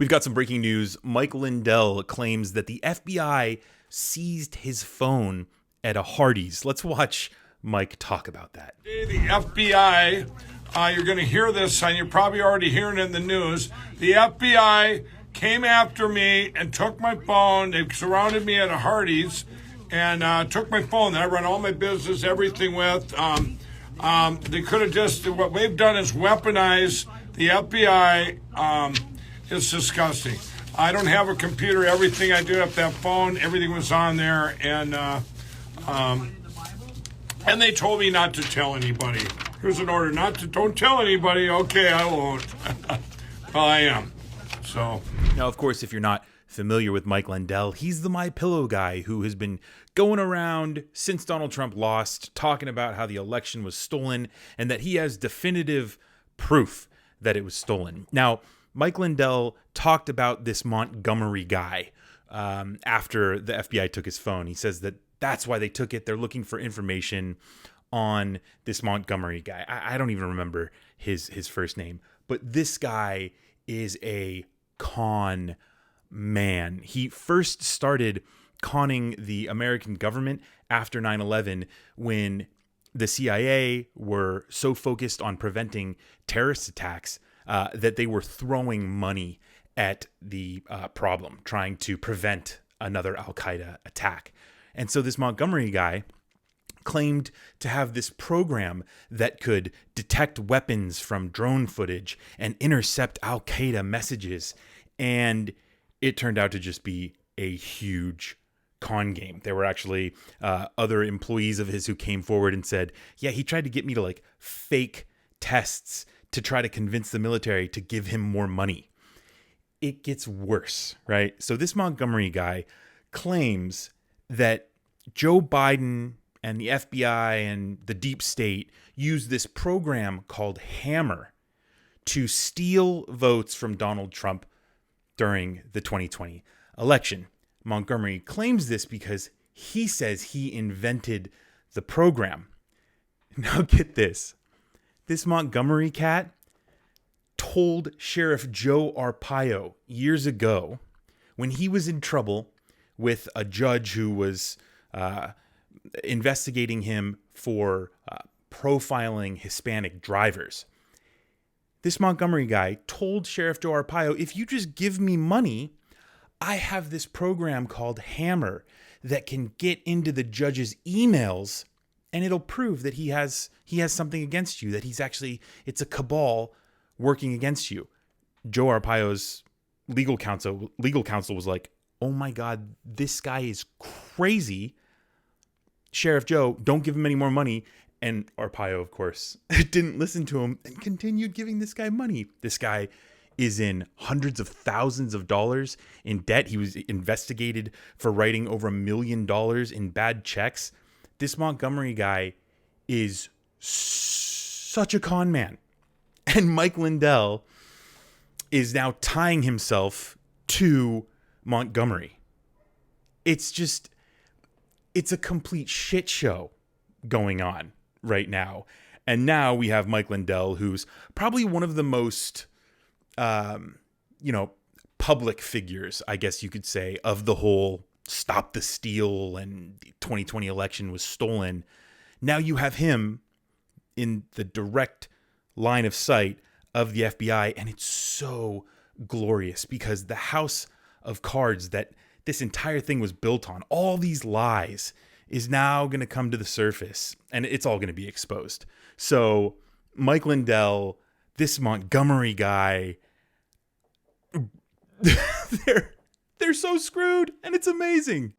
We've got some breaking news. Mike Lindell claims that the FBI seized his phone at a Hardee's. Let's watch Mike talk about that. The FBI, you're going to hear this, and you're probably already hearing it in the news. The FBI came after me and took my phone. They surrounded me at a Hardee's and took my phone that I run all my business, everything with. They could have just, what they've done is weaponize the FBI. It's disgusting. I don't have a computer. Everything I do have that phone, everything was on there, and they told me not to tell anybody. Here's an order, don't tell anybody. Okay, I won't. Well, I am. So now, of course, if you're not familiar with Mike Lindell, he's the MyPillow guy who has been going around since Donald Trump lost, talking about how the election was stolen and that he has definitive proof that it was stolen. Now, Mike Lindell talked about this Montgomery guy after the FBI took his phone. He says that that's why they took it. They're looking for information on this Montgomery guy. I don't even remember his first name, but this guy is a con man. He first started conning the American government after 9/11 when the CIA were so focused on preventing terrorist attacks that they were throwing money at the problem, trying to prevent another Al-Qaeda attack. And so this Montgomery guy claimed to have this program that could detect weapons from drone footage and intercept Al-Qaeda messages. And it turned out to just be a huge con game. There were actually other employees of his who came forward and said, yeah, he tried to get me to like fake tests to try to convince the military to give him more money. It gets worse, right? So this Montgomery guy claims that Joe Biden and the FBI and the deep state used this program called Hammer to steal votes from Donald Trump during the 2020 election. Montgomery claims this because he says he invented the program. Now get this. This Montgomery cat told Sheriff Joe Arpaio years ago when he was in trouble with a judge who was investigating him for profiling Hispanic drivers. This Montgomery guy told Sheriff Joe Arpaio, if you just give me money, I have this program called Hammer that can get into the judge's emails and it'll prove that he has something against you, that it's a cabal working against you. Joe Arpaio's legal counsel was like, oh my God, this guy is crazy. Sheriff Joe, don't give him any more money. And Arpaio, of course, didn't listen to him and continued giving this guy money. This guy is in hundreds of thousands of dollars in debt. He was investigated for writing over $1 million in bad checks. This Montgomery guy is such a con man. And Mike Lindell is now tying himself to Montgomery. It's a complete shit show going on right now. And now we have Mike Lindell, who's probably one of the most, public figures, I guess you could say, of the whole stop the steal and the 2020 election was stolen. Now you have him in the direct line of sight of the FBI, and it's so glorious because the house of cards that this entire thing was built on, all these lies, is now going to come to the surface, and it's all going to be exposed. So Mike Lindell, this Montgomery guy, they're so screwed, and it's amazing.